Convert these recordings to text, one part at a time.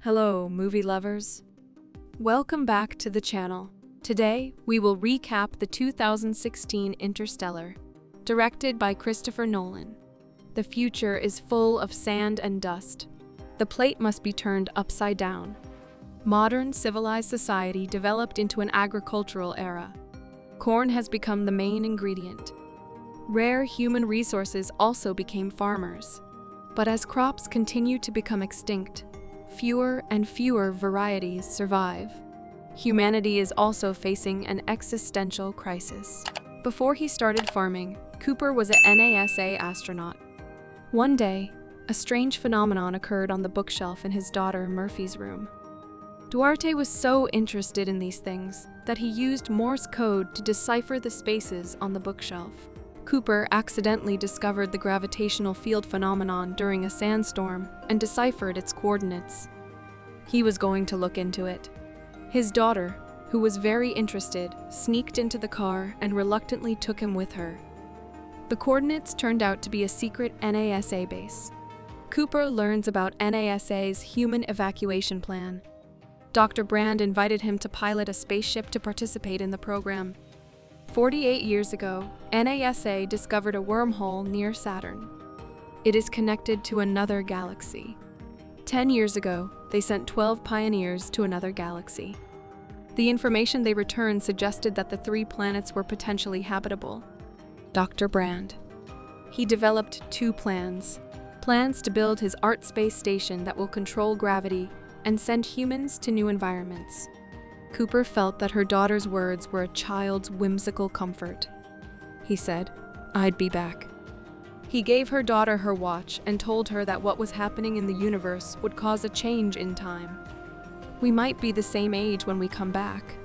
Hello, movie lovers. Welcome back to the channel. Today, we will recap the 2016 Interstellar, directed by Christopher Nolan. The future is full of sand and dust. The plate must be turned upside down. Modern civilized society developed into an agricultural era. Corn has become the main ingredient. Rare human resources also became farmers. But as crops continue to become extinct, fewer and fewer varieties survive. Humanity is also facing an existential crisis. Before he started farming, Cooper was a NASA astronaut. One day, a strange phenomenon occurred on the bookshelf in his daughter Murphy's room. Duarte was so interested in these things that he used Morse code to decipher the spaces on the bookshelf. Cooper accidentally discovered the gravitational field phenomenon during a sandstorm and deciphered its coordinates. He was going to look into it. His daughter, who was very interested, sneaked into the car and reluctantly took him with her. The coordinates turned out to be a secret NASA base. Cooper learns about NASA's human evacuation plan. Dr. Brand invited him to pilot a spaceship to participate in the program. 48 years ago, NASA discovered a wormhole near Saturn. It is connected to another galaxy. 10 years ago, they sent 12 pioneers to another galaxy. The information they returned suggested that the 3 planets were potentially habitable. Dr. Brand. He developed 2 plans. Plans to build his art space station that will control gravity and send humans to new environments. Cooper felt that her daughter's words were a child's whimsical comfort. He said, "I'd be back." He gave her daughter her watch and told her that what was happening in the universe would cause a change in time. "We might be the same age when we come back."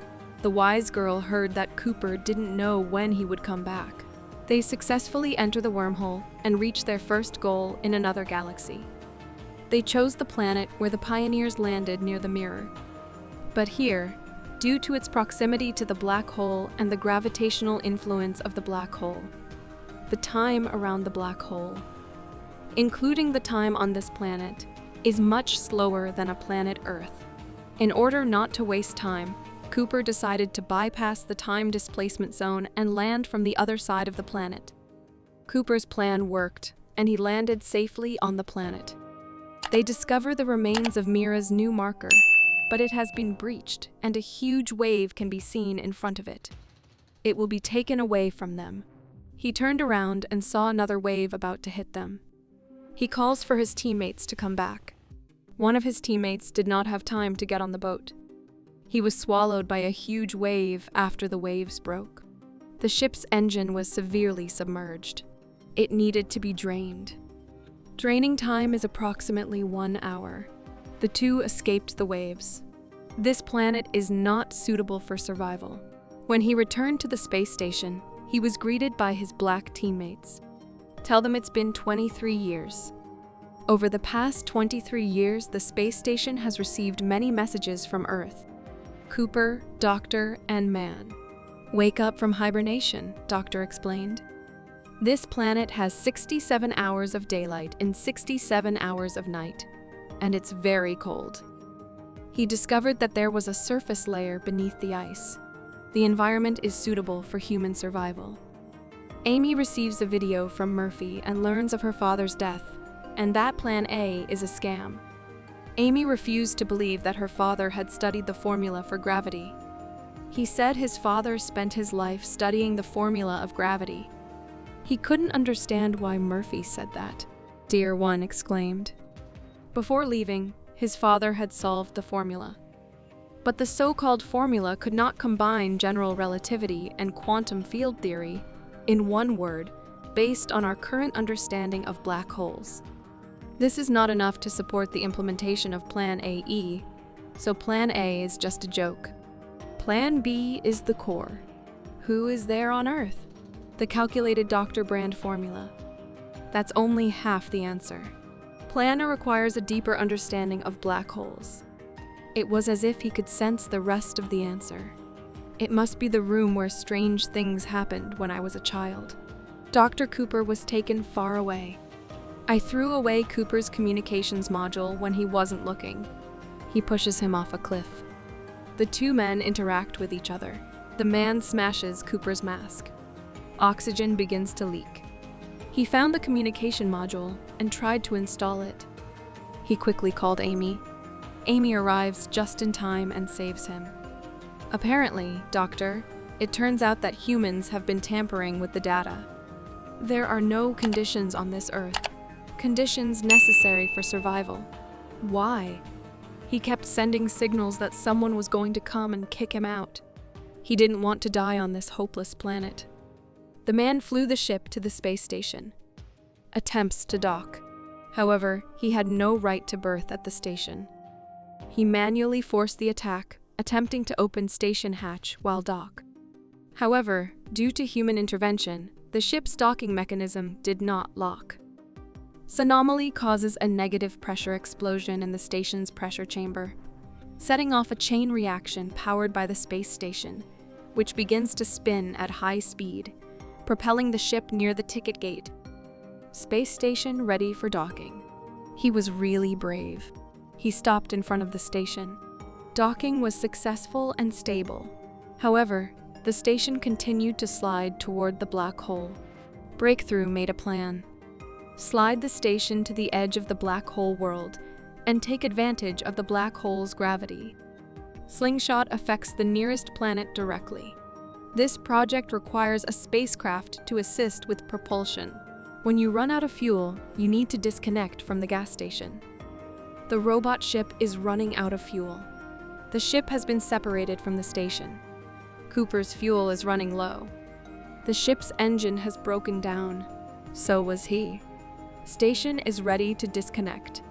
The wise girl heard that Cooper didn't know when he would come back. They successfully enter the wormhole and reach their first goal in another galaxy. They chose the planet where the pioneers landed near the mirror. But here, due to its proximity to the black hole and the gravitational influence of the black hole, the time around the black hole, including the time on this planet, is much slower than a planet Earth. In order not to waste time, Cooper decided to bypass the time displacement zone and land from the other side of the planet. Cooper's plan worked, and he landed safely on the planet. They discover the remains of Mira's new marker, but it has been breached, and a huge wave can be seen in front of it. It will be taken away from them. He turned around and saw another wave about to hit them. He calls for his teammates to come back. One of his teammates did not have time to get on the boat. He was swallowed by a huge wave after the waves broke. The ship's engine was severely submerged. It needed to be drained. Draining time is approximately 1 hour. The 2 escaped the waves. This planet is not suitable for survival. When he returned to the space station, he was greeted by his black teammates. "Tell them it's been 23 years. Over the past 23 years, the space station has received many messages from Earth. Cooper, Doctor, and Man. Wake up from hibernation," Doctor explained. "This planet has 67 hours of daylight and 67 hours of night, and it's very cold." He discovered that there was a surface layer beneath the ice. The environment is suitable for human survival. Amy receives a video from Murphy and learns of her father's death, and that Plan A is a scam. Amy refused to believe that her father had studied the formula for gravity. He said his father spent his life studying the formula of gravity. He couldn't understand why Murphy said that. "Dear one," exclaimed. Before leaving, his father had solved the formula. But the so-called formula could not combine general relativity and quantum field theory in one word, based on our current understanding of black holes. This is not enough to support the implementation of Plan AE, so Plan A is just a joke. Plan B is the core. Who is there on Earth? The calculated Dr. Brand formula. That's only half the answer. Plan A requires a deeper understanding of black holes. It was as if he could sense the rest of the answer. It must be the room where strange things happened when I was a child. Dr. Cooper was taken far away. I threw away Cooper's communications module when he wasn't looking. He pushes him off a cliff. The two men interact with each other. The man smashes Cooper's mask. Oxygen begins to leak. He found the communication module and tried to install it. He quickly called Amy. Amy arrives just in time and saves him. Apparently, Doctor, it turns out that humans have been tampering with the data. There are no conditions on this Earth. Conditions necessary for survival. Why? He kept sending signals that someone was going to come and kick him out. He didn't want to die on this hopeless planet. The man flew the ship to the space station. Attempts to dock. However, he had no right to berth at the station. He manually forced the attack, attempting to open station hatch while dock. However, due to human intervention, the ship's docking mechanism did not lock. This anomaly causes a negative pressure explosion in the station's pressure chamber, setting off a chain reaction powered by the space station, which begins to spin at high speed, propelling the ship near the ticket gate. Space station ready for docking. He was really brave. He stopped in front of the station. Docking was successful and stable. However, the station continued to slide toward the black hole. Breakthrough made a plan. Slide the station to the edge of the black hole world and take advantage of the black hole's gravity. Slingshot affects the nearest planet directly. This project requires a spacecraft to assist with propulsion. When you run out of fuel, you need to disconnect from the gas station. The robot ship is running out of fuel. The ship has been separated from the station. Cooper's fuel is running low. The ship's engine has broken down. So was he. Station is ready to disconnect.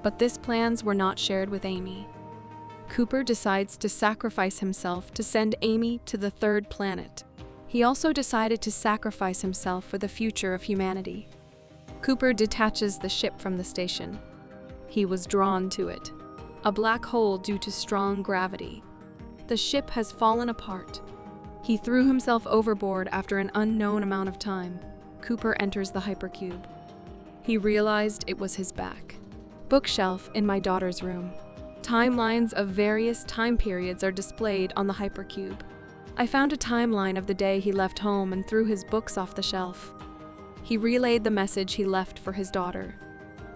But these plans were not shared with Amy. Cooper decides to sacrifice himself to send Amy to the third planet. He also decided to sacrifice himself for the future of humanity. Cooper detaches the ship from the station. He was drawn to it. A black hole due to strong gravity. The ship has fallen apart. He threw himself overboard after an unknown amount of time. Cooper enters the hypercube. He realized it was his back. Bookshelf in my daughter's room. Timelines of various time periods are displayed on the hypercube. I found a timeline of the day he left home and threw his books off the shelf. He relayed the message he left for his daughter.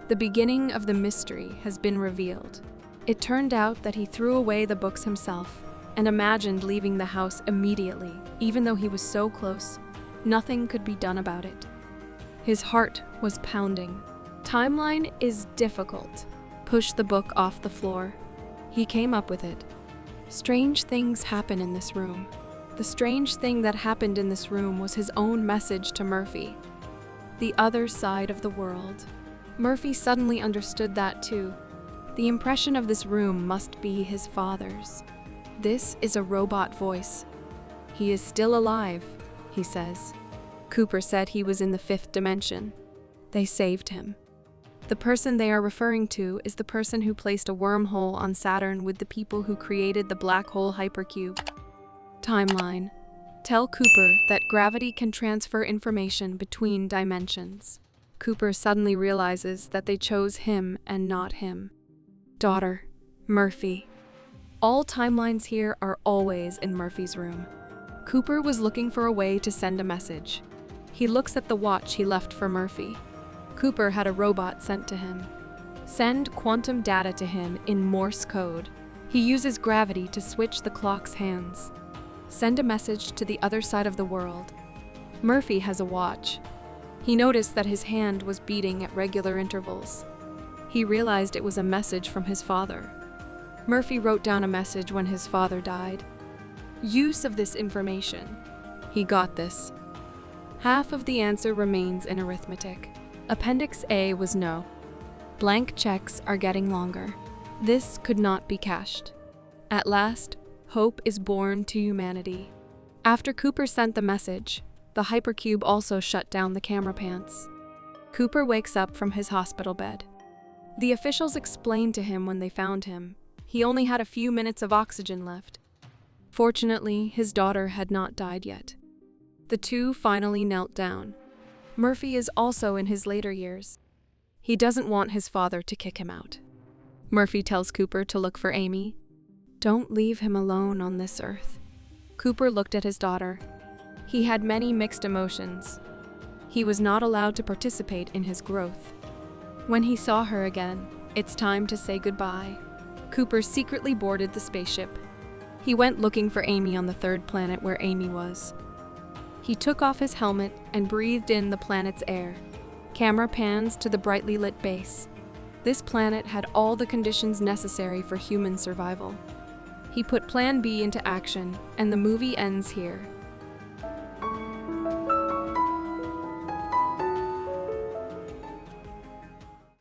The beginning of the mystery has been revealed. It turned out that he threw away the books himself and imagined leaving the house immediately, even though he was so close. Nothing could be done about it. His heart was pounding. Timeline is difficult. Push the book off the floor. He came up with it. Strange things happen in this room. The strange thing that happened in this room was his own message to Murphy. The other side of the world. Murphy suddenly understood that too. The impression of this room must be his father's. This is a robot voice. He is still alive, he says. Cooper said he was in the fifth dimension. They saved him. The person they are referring to is the person who placed a wormhole on Saturn with the people who created the black hole hypercube. Timeline. Tell Cooper that gravity can transfer information between dimensions. Cooper suddenly realizes that they chose him and not him. Daughter, Murphy. All timelines here are always in Murphy's room. Cooper was looking for a way to send a message. He looks at the watch he left for Murphy. Cooper had a robot sent to him. Send quantum data to him in Morse code. He uses gravity to switch the clock's hands. Send a message to the other side of the world. Murphy has a watch. He noticed that his hand was beating at regular intervals. He realized it was a message from his father. Murphy wrote down a message when his father died. Use of this information. He got this. Half of the answer remains in arithmetic. Appendix A was no. Blank checks are getting longer. This could not be cached. At last, hope is born to humanity. After Cooper sent the message, the hypercube also shut down the camera pants. Cooper wakes up from his hospital bed. The officials explained to him when they found him. He only had a few minutes of oxygen left. Fortunately, his daughter had not died yet. The two finally knelt down. Murphy is also in his later years. He doesn't want his father to kick him out. Murphy tells Cooper to look for Amy. Don't leave him alone on this earth. Cooper looked at his daughter. He had many mixed emotions. He was not allowed to participate in his growth. When he saw her again, it's time to say goodbye. Cooper secretly boarded the spaceship. He went looking for Amy on the third planet where Amy was. He took off his helmet and breathed in the planet's air. Camera pans to the brightly lit base. This planet had all the conditions necessary for human survival. He put Plan B into action, and the movie ends here.